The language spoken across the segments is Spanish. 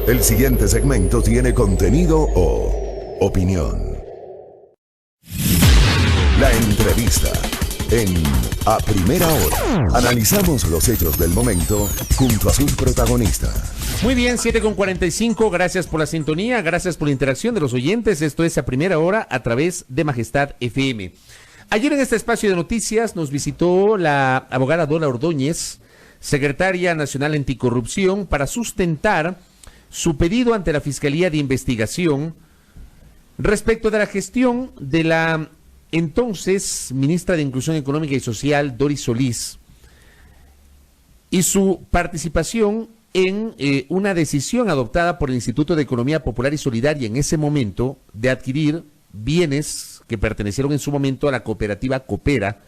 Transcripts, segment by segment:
El siguiente segmento tiene contenido o opinión. La entrevista en A Primera Hora. Analizamos los hechos del momento junto a sus protagonistas. Muy bien, 7:45. Gracias por la sintonía, gracias por la interacción de los oyentes. Esto es A Primera Hora a través de Majestad FM. Ayer en este espacio de noticias nos visitó la abogada Dora Ordóñez, secretaria nacional anticorrupción, para sustentar su pedido ante la Fiscalía de Investigación respecto de la gestión de la entonces ministra de Inclusión Económica y Social, Doris Solís, y su participación en una decisión adoptada por el Instituto de Economía Popular y Solidaria en ese momento de adquirir bienes que pertenecieron en su momento a la cooperativa Coopera,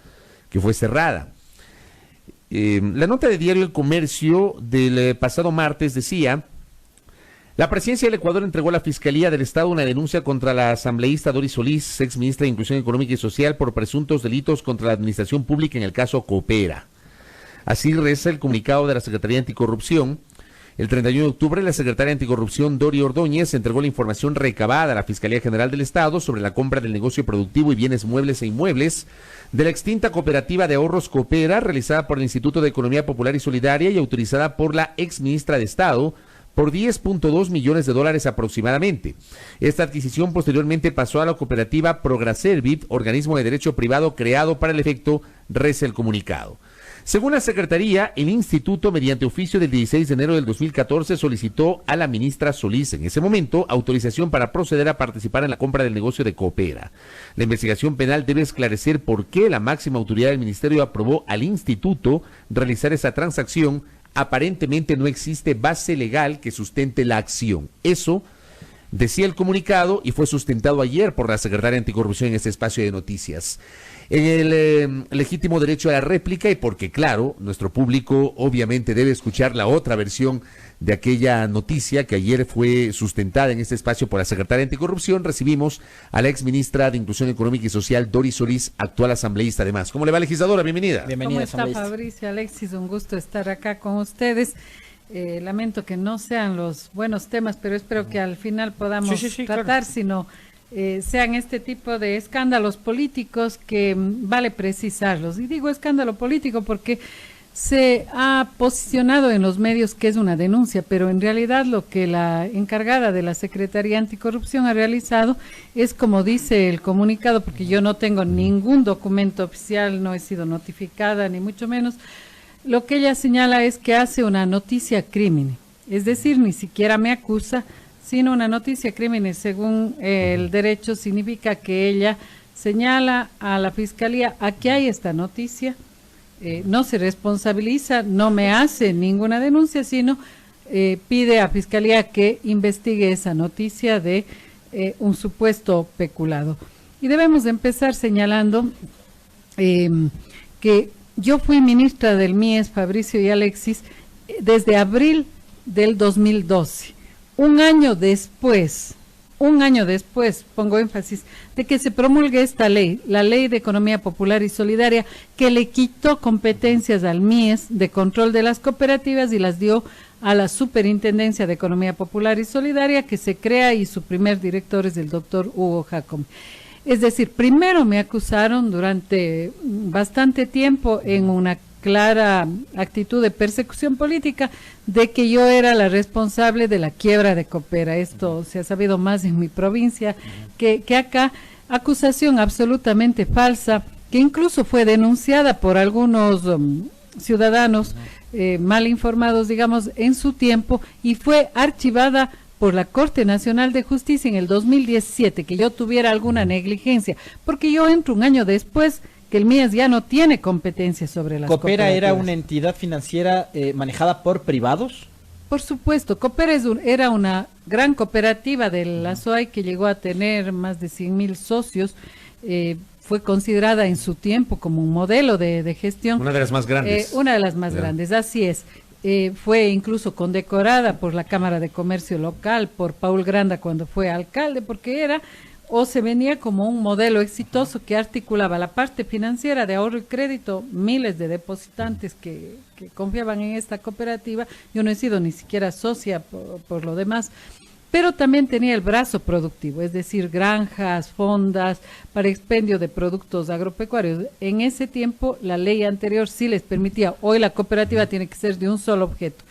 que fue cerrada. La nota de Diario El Comercio del pasado martes decía: la Presidencia del Ecuador entregó a la Fiscalía del Estado una denuncia contra la asambleísta Doris Solís, ex ministra de Inclusión Económica y Social, por presuntos delitos contra la administración pública en el caso Coopera. Así reza el comunicado de la Secretaría Anticorrupción. El 31 de octubre, la secretaria Anticorrupción, Dori Ordóñez, entregó la información recabada a la Fiscalía General del Estado sobre la compra del negocio productivo y bienes muebles e inmuebles de la extinta cooperativa de ahorros Coopera, realizada por el Instituto de Economía Popular y Solidaria y autorizada por la ex ministra de Estado, por $10.2 millones aproximadamente. Esta adquisición posteriormente pasó a la cooperativa Prograservit, organismo de derecho privado creado para el efecto, reza el comunicado. Según la Secretaría, el Instituto, mediante oficio del 16 de enero del 2014, solicitó a la ministra Solís, en ese momento, autorización para proceder a participar en la compra del negocio de Coopera. La investigación penal debe esclarecer por qué la máxima autoridad del Ministerio aprobó al Instituto realizar esa transacción. Aparentemente no existe base legal que sustente la acción. Eso decía el comunicado y fue sustentado ayer por la secretaria Anticorrupción en este espacio de noticias. En el legítimo derecho a la réplica, y porque claro, nuestro público obviamente debe escuchar la otra versión de aquella noticia que ayer fue sustentada en este espacio por la secretaria Anticorrupción, recibimos a la ex ministra de Inclusión Económica y Social, Doris Solís, actual asambleísta además. ¿Cómo le va, legisladora? Bienvenida. ¿Cómo está, Fabricio, Alexis? Un gusto estar acá con ustedes. Lamento que no sean los buenos temas, pero espero que al final podamos tratar, claro, sino sean este tipo de escándalos políticos que vale precisarlos. Y digo escándalo político porque se ha posicionado en los medios que es una denuncia, pero en realidad lo que la encargada de la Secretaría Anticorrupción ha realizado es, como dice el comunicado, porque yo no tengo ningún documento oficial, no he sido notificada, ni mucho menos, lo que ella señala es que hace una noticia crímine, es decir, ni siquiera me acusa, sino una noticia crímine. Según el derecho, significa que ella señala a la Fiscalía: aquí hay esta noticia, no se responsabiliza, no me hace ninguna denuncia, sino pide a Fiscalía que investigue esa noticia de un supuesto peculado. Y debemos empezar señalando que yo fui ministra del MIES, Fabricio y Alexis, desde abril del 2012. Un año después, pongo énfasis, de que se promulgue esta ley, la Ley de Economía Popular y Solidaria, que le quitó competencias al MIES de control de las cooperativas y las dio a la Superintendencia de Economía Popular y Solidaria, que se crea, y su primer director es el doctor Hugo Jacome. Es decir, primero me acusaron durante bastante tiempo, en una clara actitud de persecución política, de que yo era la responsable de la quiebra de Coopera. Esto se ha sabido más en mi provincia que acá. Acusación absolutamente falsa, que incluso fue denunciada por algunos ciudadanos mal informados, digamos, en su tiempo, y fue archivada por la Corte Nacional de Justicia en el 2017, que yo tuviera alguna negligencia, porque yo entro un año después que el MIES ya no tiene competencia sobre las cooperativas. ¿Coopera era una entidad financiera manejada por privados? Por supuesto, Coopera era una gran cooperativa de la SOAI que llegó a tener más de 100,000 socios. Fue considerada en su tiempo como un modelo de gestión. Una de las más grandes. Una de las más grandes, así es. Fue incluso condecorada por la Cámara de Comercio local, por Paul Granda cuando fue alcalde, porque era o se venía como un modelo exitoso que articulaba la parte financiera de ahorro y crédito, miles de depositantes que confiaban en esta cooperativa. Yo no he sido ni siquiera socia por lo demás, pero también tenía el brazo productivo, es decir, granjas, fondas para expendio de productos agropecuarios. En ese tiempo la ley anterior sí les permitía, hoy la cooperativa tiene que ser de un solo objeto.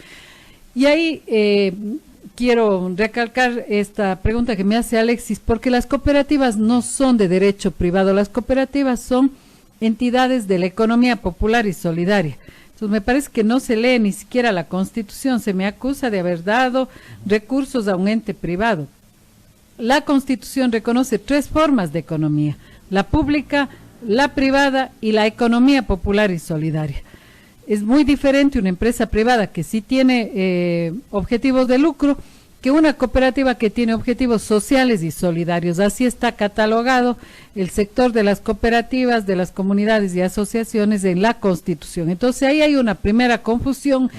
Y ahí quiero recalcar esta pregunta que me hace Alexis, porque las cooperativas no son de derecho privado, las cooperativas son entidades de la economía popular y solidaria. Entonces me parece que no se lee ni siquiera la Constitución, se me acusa de haber dado recursos a un ente privado. La Constitución reconoce 3 formas de economía: la pública, la privada y la economía popular y solidaria. Es muy diferente una empresa privada que sí tiene objetivos de lucro que una cooperativa que tiene objetivos sociales y solidarios. Así está catalogado el sector de las cooperativas, de las comunidades y asociaciones en la Constitución. Entonces ahí hay una primera confusión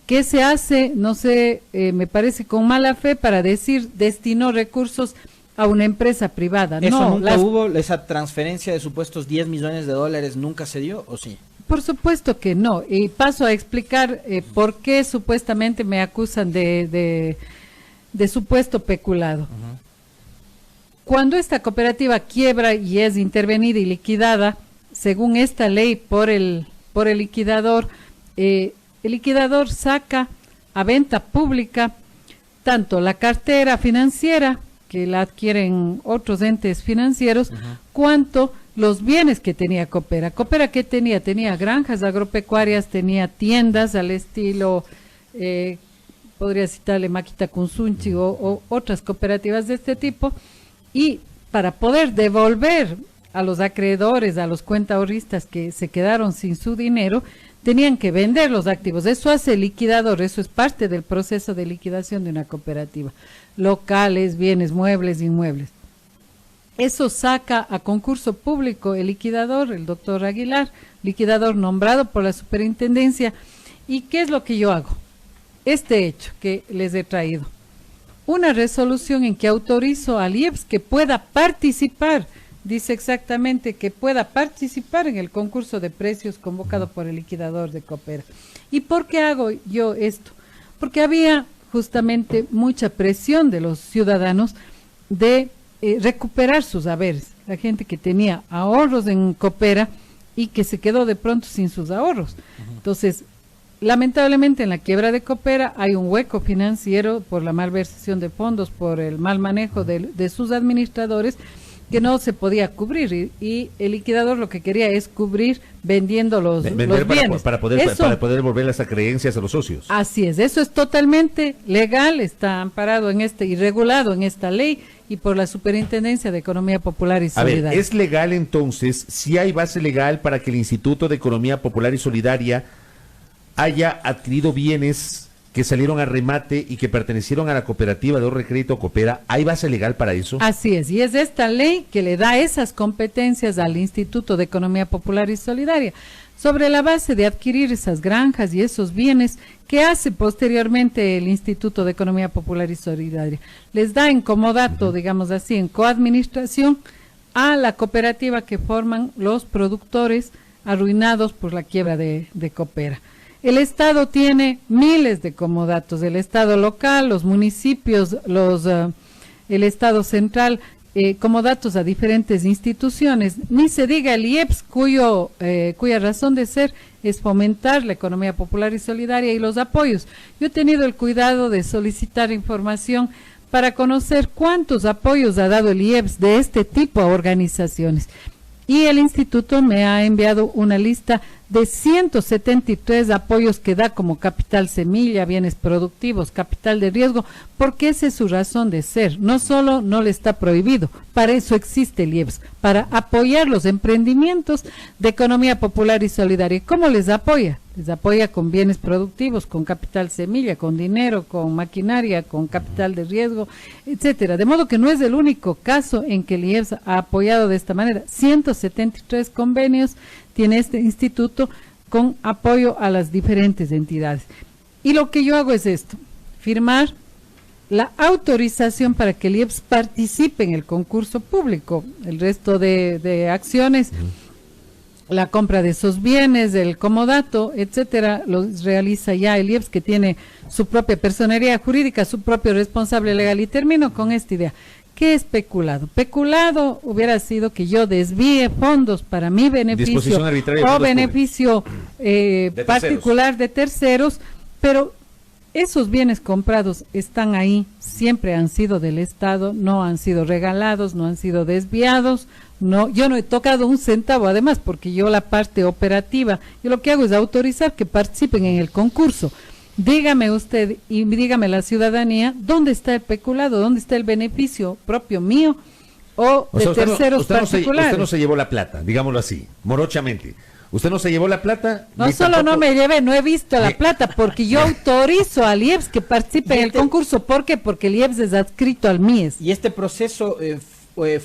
que se hace, no sé, me parece con mala fe para decir destinó recursos a una empresa privada. ¿Eso no, nunca hubo? ¿Esa transferencia de supuestos $10 millones nunca se dio o sí? Por supuesto que no, y paso a explicar por qué supuestamente me acusan de supuesto peculado. Cuando esta cooperativa quiebra y es intervenida y liquidada, según esta ley por el liquidador, el liquidador saca a venta pública tanto la cartera financiera, que la adquieren otros entes financieros, cuanto los bienes que tenía Coopera. Coopera, ¿qué tenía? Tenía granjas agropecuarias, tenía tiendas al estilo, podría citarle Maquita Kunsunchi o otras cooperativas de este tipo, y para poder devolver a los acreedores, a los cuentaahorristas que se quedaron sin su dinero, tenían que vender los activos. Eso hace el liquidador, eso es parte del proceso de liquidación de una cooperativa. Locales, bienes muebles, inmuebles. Eso saca a concurso público el liquidador, el doctor Aguilar, liquidador nombrado por la superintendencia. ¿Y qué es lo que yo hago? Este hecho que les he traído. Una resolución en que autorizo al IEPS que pueda participar, dice exactamente que pueda participar en el concurso de precios convocado por el liquidador de Coopera. ¿Y por qué hago yo esto? Porque había justamente mucha presión de los ciudadanos de recuperar sus haberes, la gente que tenía ahorros en Coopera y que se quedó de pronto sin sus ahorros. Entonces, lamentablemente en la quiebra de Coopera hay un hueco financiero por la malversación de fondos, por el mal manejo de sus administradores, que no se podía cubrir, y el liquidador lo que quería es cubrir vendiendo los bienes. Para poder devolver las acreencias a los socios. Así es, eso es totalmente legal, está amparado en y regulado en esta ley y por la Superintendencia de Economía Popular y Solidaria. A ver, ¿es legal entonces, si hay base legal para que el Instituto de Economía Popular y Solidaria haya adquirido bienes que salieron a remate y que pertenecieron a la cooperativa de ahorro y crédito Coopera? ¿Hay base legal para eso? Así es, y es esta ley que le da esas competencias al Instituto de Economía Popular y Solidaria, sobre la base de adquirir esas granjas y esos bienes que hace posteriormente el Instituto de Economía Popular y Solidaria. Les da en comodato, digamos así, en coadministración a la cooperativa que forman los productores arruinados por la quiebra de Coopera. El Estado tiene miles de comodatos, el Estado local, los municipios, el Estado central, comodatos a diferentes instituciones. Ni se diga el IEPS, cuya razón de ser es fomentar la economía popular y solidaria y los apoyos. Yo he tenido el cuidado de solicitar información para conocer cuántos apoyos ha dado el IEPS de este tipo a organizaciones. Y el instituto me ha enviado una lista de 173 apoyos que da como capital semilla, bienes productivos, capital de riesgo, porque esa es su razón de ser. No solo no le está prohibido, para eso existe el IEPS, para apoyar los emprendimientos de economía popular y solidaria. ¿Cómo les apoya? Les apoya con bienes productivos, con capital semilla, con dinero, con maquinaria, con capital de riesgo, etcétera. De modo que no es el único caso en que el IEPS ha apoyado de esta manera. 173 convenios tiene este instituto con apoyo a las diferentes entidades. Y lo que yo hago es esto, firmar la autorización para que el IEPS participe en el concurso público. El resto de acciones, la compra de esos bienes, el comodato, etcétera, los realiza ya el IEPS, que tiene su propia personería jurídica, su propio responsable legal. Y termino con esta idea. ¿Qué es peculado? Peculado hubiera sido que yo desvíe fondos para mi beneficio o beneficio particular de terceros, pero esos bienes comprados están ahí, siempre han sido del Estado, no han sido regalados, no han sido desviados, no, yo no he tocado un centavo, además, porque yo la parte operativa, yo lo que hago es autorizar que participen en el concurso. Dígame usted y dígame la ciudadanía, ¿dónde está el peculado? ¿Dónde está el beneficio propio mío o de terceros particulares? Usted no se llevó la plata, digámoslo así, morochamente. Usted no se llevó la plata. No solo no me llevé, no he visto la plata, porque yo autorizo al IEPS que participe en el concurso. ¿Por qué? Porque el IEPS es adscrito al MIES. ¿Y este proceso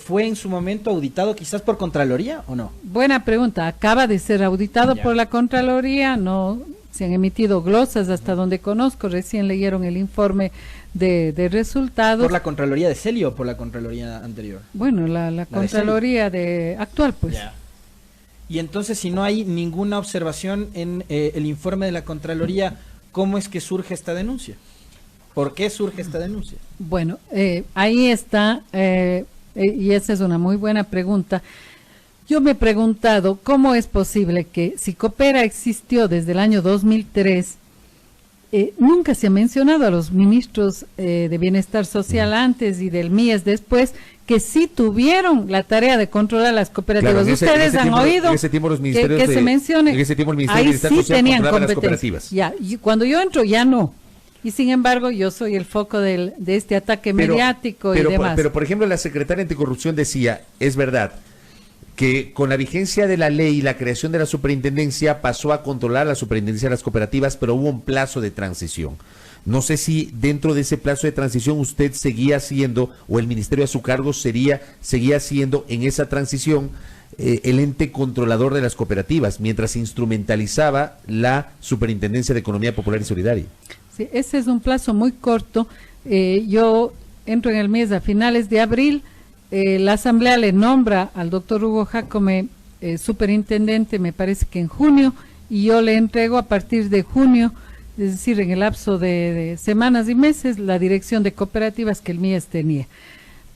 fue en su momento auditado quizás por Contraloría o no? Buena pregunta. Acaba de ser auditado por la Contraloría, no se han emitido glosas hasta donde conozco, recién leyeron el informe de resultados. ¿Por la Contraloría de Celio o por la Contraloría anterior? Bueno, la Contraloría de actual, pues. Ya. Y entonces, si no hay ninguna observación en el informe de la Contraloría, ¿cómo es que surge esta denuncia? ¿Por qué surge esta denuncia? Bueno, ahí está, y esa es una muy buena pregunta. Yo me he preguntado cómo es posible que si Coopera existió desde el año 2003, nunca se ha mencionado a los ministros de Bienestar Social antes y del MIES después, que sí tuvieron la tarea de controlar las cooperativas. Claro, Ustedes han oído en ese tiempo los ministerios que se mencione. En ese tiempo el Ministerio de Bienestar sí Social tenían controlaba las competencias. cooperativas. Ya, y cuando yo entro ya no. Y sin embargo yo soy el foco de este ataque mediático y demás. Pero por ejemplo la secretaria anticorrupción decía, es verdad, que con la vigencia de la ley y la creación de la superintendencia pasó a controlar la superintendencia de las cooperativas, pero hubo un plazo de transición. No sé si dentro de ese plazo de transición usted seguía siendo, o el ministerio a su cargo seguía siendo en esa transición el ente controlador de las cooperativas, mientras se instrumentalizaba la Superintendencia de Economía Popular y Solidaria. Sí, ese es un plazo muy corto. Yo entro en el mes a finales de abril. La Asamblea le nombra al doctor Hugo Jacome superintendente, me parece que en junio, y yo le entrego a partir de junio, es decir, en el lapso de semanas y meses, la dirección de cooperativas que el MIES tenía.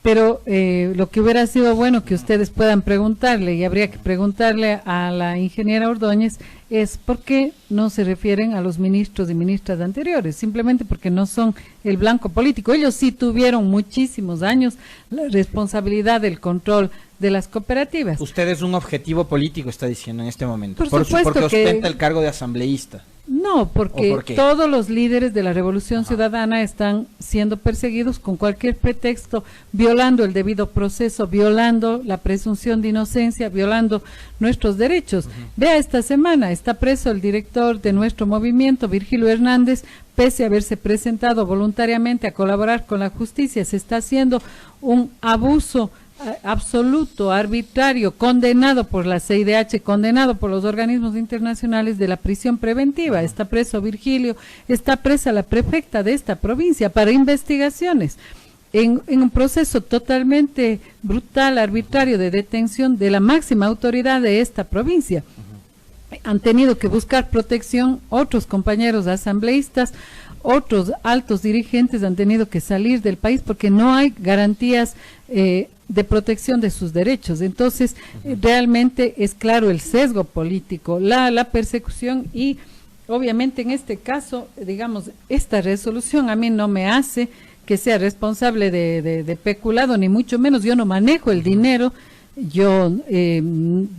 Pero lo que hubiera sido bueno que ustedes puedan preguntarle, y habría que preguntarle a la ingeniera Ordóñez, es por qué no se refieren a los ministros y ministras anteriores, simplemente porque no son el blanco político. Ellos sí tuvieron muchísimos años la responsabilidad del control de las cooperativas. Usted es un objetivo político, está diciendo en este momento, por supuesto porque ostenta el cargo de asambleísta. No, porque todos los líderes de la Revolución Ciudadana están siendo perseguidos con cualquier pretexto, violando el debido proceso, violando la presunción de inocencia, violando nuestros derechos. Vea, esta semana está preso el director de nuestro movimiento, Virgilio Hernández, pese a haberse presentado voluntariamente a colaborar con la justicia. Se está haciendo un abuso absoluto, arbitrario, condenado por la CIDH, condenado por los organismos internacionales de la prisión preventiva. Está preso Virgilio, está presa la prefecta de esta provincia para investigaciones, en un proceso totalmente brutal, arbitrario de detención de la máxima autoridad de esta provincia. Han tenido que buscar protección otros compañeros asambleístas, otros altos dirigentes han tenido que salir del país porque no hay garantías de protección de sus derechos. Entonces, realmente es claro el sesgo político, la persecución y obviamente en este caso, digamos, esta resolución a mí no me hace que sea responsable de peculado, ni mucho menos. Yo no manejo el dinero. Yo,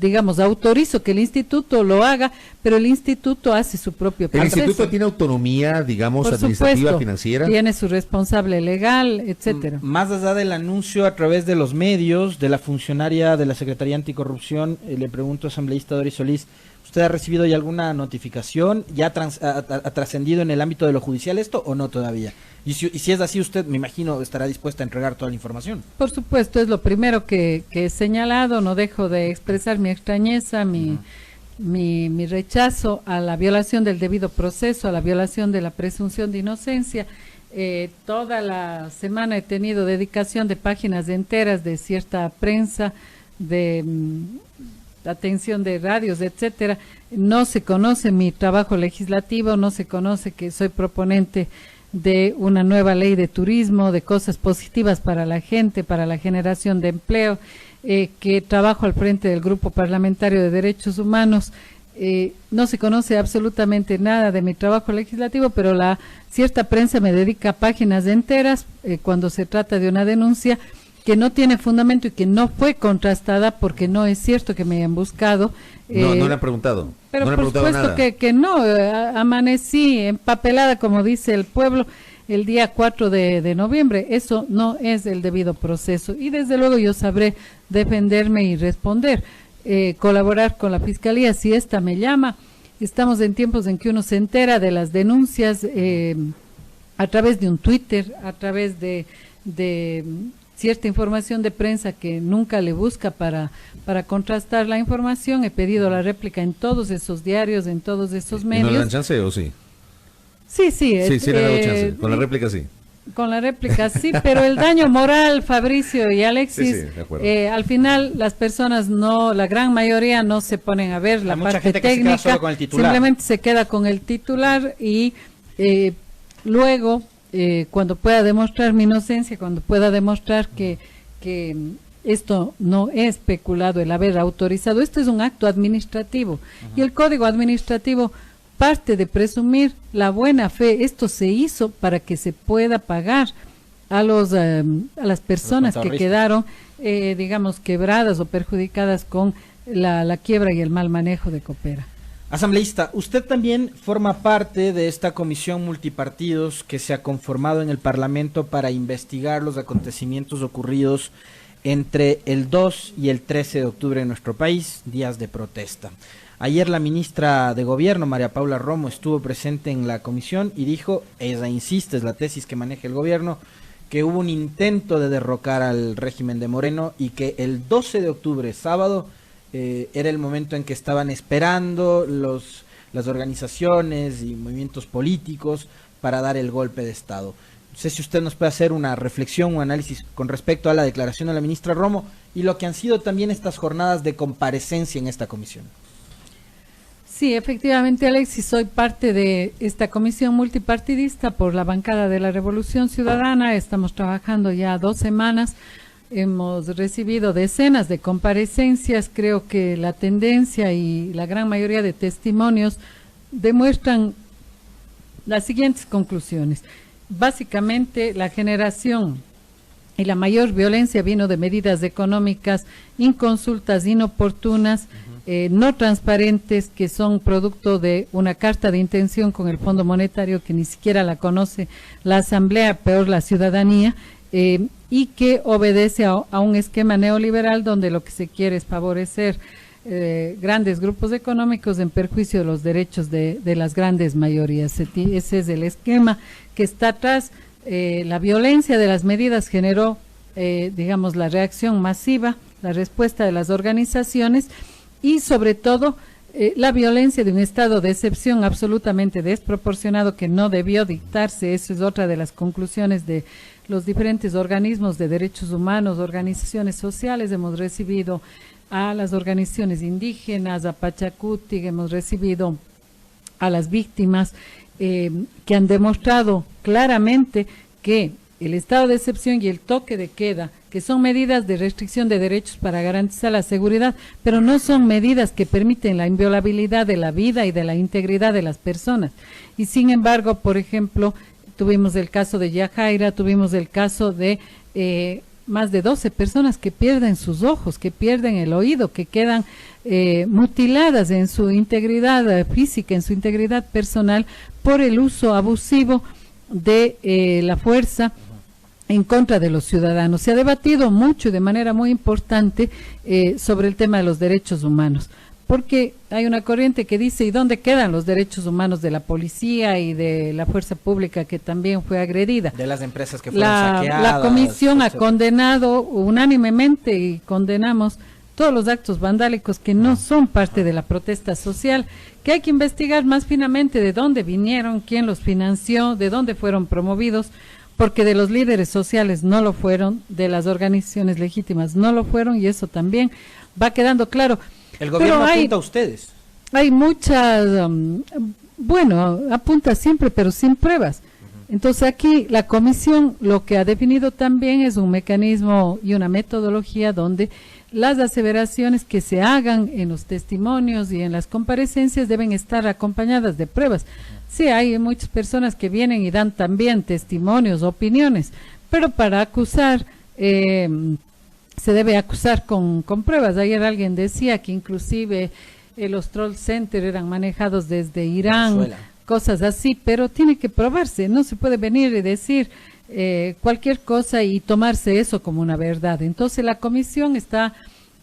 digamos, autorizo que el instituto lo haga, pero el instituto hace su propio proceso. ¿El instituto tiene autonomía, digamos, administrativa, financiera? Tiene su responsable legal, etcétera. Más allá del anuncio a través de los medios, de la funcionaria de la Secretaría Anticorrupción, le pregunto, asambleísta Doris Solís, ¿usted ha recibido ya alguna notificación? ¿Ya ha trascendido en el ámbito de lo judicial esto o no todavía? Y si es así, usted, me imagino, estará dispuesta a entregar toda la información. Por supuesto, es lo primero que he señalado. No dejo de expresar mi extrañeza, mi rechazo a la violación del debido proceso, a la violación de la presunción de inocencia. Toda la semana he tenido dedicación de páginas enteras de cierta prensa, de atención de radios, etcétera. No se conoce mi trabajo legislativo, no se conoce que soy proponente de una nueva ley de turismo, de cosas positivas para la gente, para la generación de empleo, que trabajo al frente del Grupo Parlamentario de Derechos Humanos. No se conoce absolutamente nada de mi trabajo legislativo, pero la cierta prensa me dedica páginas enteras cuando se trata de una denuncia que no tiene fundamento y que no fue contrastada, porque no es cierto que me hayan buscado. No le han preguntado. Pero no le por han preguntado supuesto nada. que no, amanecí empapelada, como dice el pueblo, el día 4 de noviembre. Eso no es el debido proceso. Y desde luego yo sabré defenderme y responder, colaborar con la Fiscalía si ésta me llama. Estamos en tiempos en que uno se entera de las denuncias a través de un Twitter, a través de cierta información de prensa que nunca le busca para contrastar la información. He pedido la réplica en todos esos diarios, en todos esos ¿Y medios. no le dan chance o sí? Sí. Sí le han dado chance. Con la réplica sí. Con la réplica sí, pero el daño moral, Fabricio y Alexis, Sí, de acuerdo. al final las personas no, la gran mayoría no se ponen a ver la Hay mucha parte gente que se queda técnica, solo con el titular. simplemente se queda con el titular y luego cuando pueda demostrar mi inocencia, cuando pueda demostrar que esto no es peculado el haber autorizado, esto es un acto administrativo y el Código Administrativo parte de presumir la buena fe. Esto se hizo para que se pueda pagar a las personas que quedaron, digamos, quebradas o perjudicadas con la quiebra y el mal manejo de Coopera. Asambleísta, usted también forma parte de esta comisión multipartidos que se ha conformado en el Parlamento para investigar los acontecimientos ocurridos entre el 2 y el 13 de octubre en nuestro país, días de protesta. Ayer la ministra de Gobierno, María Paula Romo, estuvo presente en la comisión y dijo, ella insiste, es la tesis que maneja el gobierno, que hubo un intento de derrocar al régimen de Moreno y que el 12 de octubre, sábado, era el momento en que estaban esperando las organizaciones y movimientos políticos para dar el golpe de Estado. No sé si usted nos puede hacer una reflexión o análisis con respecto a la declaración de la ministra Romo y lo que han sido también estas jornadas de comparecencia en esta comisión. Sí, efectivamente, Alexis, soy parte de esta comisión multipartidista por la bancada de la Revolución Ciudadana. Estamos trabajando ya 2 semanas. Hemos recibido decenas de comparecencias. Creo que la tendencia y la gran mayoría de testimonios demuestran las siguientes conclusiones. Básicamente, la generación y la mayor violencia vino de medidas económicas inconsultas, inoportunas, no transparentes, que son producto de una carta de intención con el Fondo Monetario que ni siquiera la conoce la Asamblea, peor la ciudadanía, y que obedece a un esquema neoliberal donde lo que se quiere es favorecer grandes grupos económicos en perjuicio de los derechos de las grandes mayorías. Ese es el esquema que está atrás. La violencia de las medidas generó, digamos, la reacción masiva, la respuesta de las organizaciones y sobre todo la violencia de un estado de excepción absolutamente desproporcionado que no debió dictarse. Esa es otra de las conclusiones de los diferentes organismos de derechos humanos, organizaciones sociales. Hemos recibido a las organizaciones indígenas, a Pachacuti, hemos recibido a las víctimas que han demostrado claramente que el estado de excepción y el toque de queda, que son medidas de restricción de derechos para garantizar la seguridad, pero no son medidas que permiten la inviolabilidad de la vida y de la integridad de las personas. Y sin embargo, por ejemplo, tuvimos el caso de Yajaira, tuvimos el caso de más de 12 personas que pierden sus ojos, que pierden el oído, que quedan mutiladas en su integridad física, en su integridad personal, por el uso abusivo de la fuerza en contra de los ciudadanos. Se ha debatido mucho y de manera muy importante sobre el tema de los derechos humanos, porque hay una corriente que dice, ¿y dónde quedan los derechos humanos de la policía y de la fuerza pública que también fue agredida? De las empresas que fueron La saqueadas. comisión ha etcétera. condenado unánimemente y condenamos todos los actos vandálicos que no son parte de la protesta social, que hay que investigar más finamente de dónde vinieron, quién los financió, de dónde fueron promovidos, porque de los líderes sociales no lo fueron, de las organizaciones legítimas no lo fueron, y eso también va quedando claro. El gobierno apunta a ustedes. Hay muchas, bueno, apunta siempre, pero sin pruebas. Entonces aquí la comisión lo que ha definido también es un mecanismo y una metodología donde las aseveraciones que se hagan en los testimonios y en las comparecencias deben estar acompañadas de pruebas. Sí, hay muchas personas que vienen y dan también testimonios, opiniones, pero para acusar, se debe acusar con pruebas. Ayer alguien decía que inclusive los troll center eran manejados desde Irán, Venezuela, cosas así, pero tiene que probarse, no se puede venir y decir cualquier cosa y tomarse eso como una verdad. Entonces la comisión está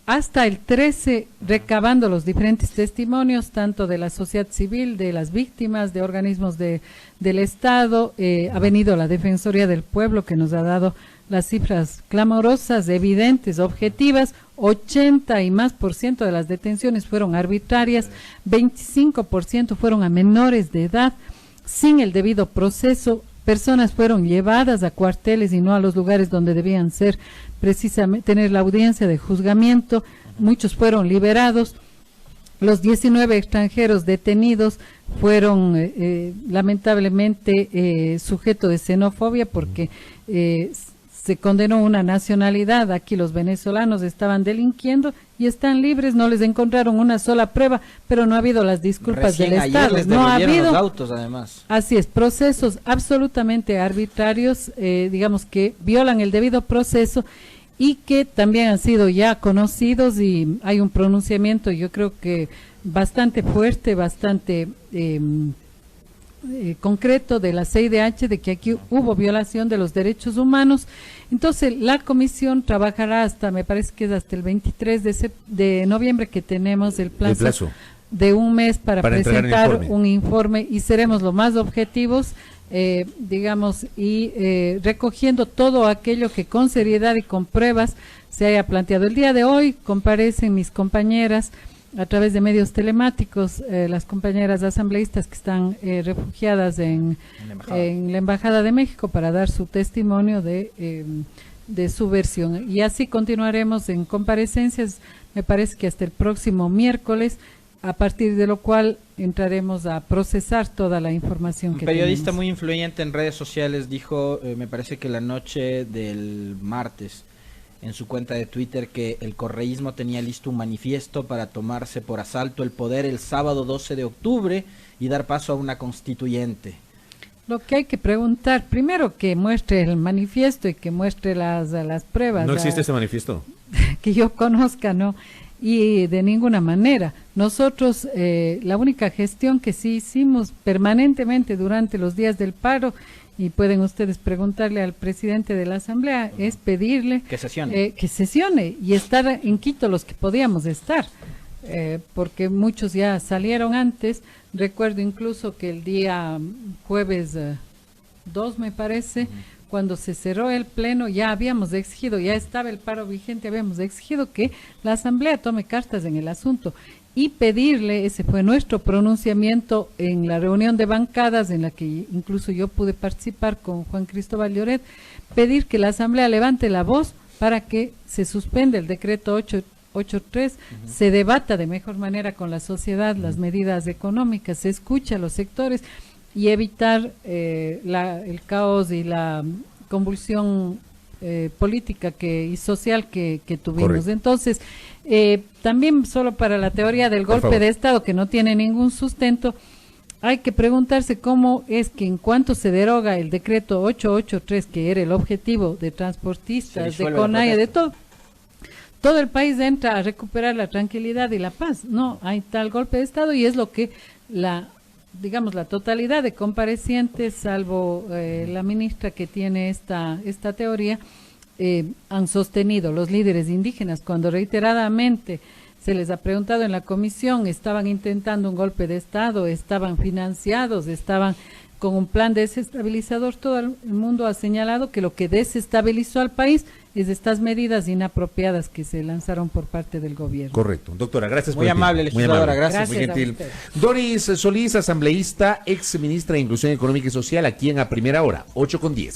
hasta el 13 recabando los diferentes testimonios, tanto de la sociedad civil, de las víctimas, de organismos del Estado. Ha venido la Defensoría del Pueblo, que nos ha dado las cifras clamorosas, evidentes, objetivas. 80 y más % de las detenciones fueron arbitrarias, 25% fueron a menores de edad, sin el debido proceso. Personas fueron llevadas a cuarteles y no a los lugares donde debían ser, precisamente tener la audiencia de juzgamiento. Muchos fueron liberados. Los 19 extranjeros detenidos fueron lamentablemente sujeto de xenofobia porque se condenó una nacionalidad. Aquí los venezolanos estaban delinquiendo y están libres, no les encontraron una sola prueba, pero no ha habido las disculpas del Estado. No ha habido los autos, además. Así es, procesos absolutamente arbitrarios, digamos que violan el debido proceso y que también han sido ya conocidos, y hay un pronunciamiento, yo creo que bastante fuerte, bastante concreto de la CIDH, de que aquí hubo violación de los derechos humanos. Entonces la comisión trabajará hasta, me parece que es hasta el 23 de noviembre que tenemos el plazo de un mes para presentar un informe, y seremos lo más objetivos, digamos, y recogiendo todo aquello que con seriedad y con pruebas se haya planteado. El día de hoy comparecen mis compañeras a través de medios telemáticos, las compañeras asambleístas que están refugiadas en la Embajada de México para dar su testimonio de su versión. Y así continuaremos en comparecencias, me parece que hasta el próximo miércoles, a partir de lo cual entraremos a procesar toda la información que tenemos. Un periodista muy influyente en redes sociales dijo, me parece que la noche del martes, en su cuenta de Twitter, que el correísmo tenía listo un manifiesto para tomarse por asalto el poder el sábado 12 de octubre y dar paso a una constituyente. Lo que hay que preguntar, primero que muestre el manifiesto y que muestre las pruebas. ¿No existe ese manifiesto? Que yo conozca, no. Y de ninguna manera. Nosotros, la única gestión que sí hicimos permanentemente durante los días del paro, y pueden ustedes preguntarle al presidente de la Asamblea, es pedirle que sesione y estar en Quito los que podíamos estar, porque muchos ya salieron antes. Recuerdo incluso que el día jueves 2, me parece, cuando se cerró el pleno, ya habíamos exigido, ya estaba el paro vigente, habíamos exigido que la Asamblea tome cartas en el asunto y pedirle, ese fue nuestro pronunciamiento en la reunión de bancadas en la que incluso yo pude participar con Juan Cristóbal Lloret, pedir que la Asamblea levante la voz para que se suspenda el decreto 883, se debata de mejor manera con la sociedad las medidas económicas, se escucha a los sectores y evitar el caos y la convulsión política y social que tuvimos. Correcto. Entonces, también solo para la teoría del golpe de Estado, que no tiene ningún sustento, hay que preguntarse cómo es que en cuanto se deroga el decreto 883, que era el objetivo de transportistas, de CONAIE, de todo el país entra a recuperar la tranquilidad y la paz. No, hay tal golpe de Estado, y es lo que la totalidad de comparecientes, salvo la ministra que tiene esta teoría, han sostenido. Los líderes indígenas, cuando reiteradamente se les ha preguntado en la comisión, estaban intentando un golpe de Estado, estaban financiados, estaban con un plan desestabilizador. Todo el mundo ha señalado que lo que desestabilizó al país es estas medidas inapropiadas que se lanzaron por parte del gobierno. Correcto. Doctora, gracias Muy por el tiempo. amable, legisladora, gracias. Muy Gracias a gentil. usted. Doris Solís, asambleísta, ex ministra de Inclusión Económica y Social, aquí en A Primera Hora, 8:10.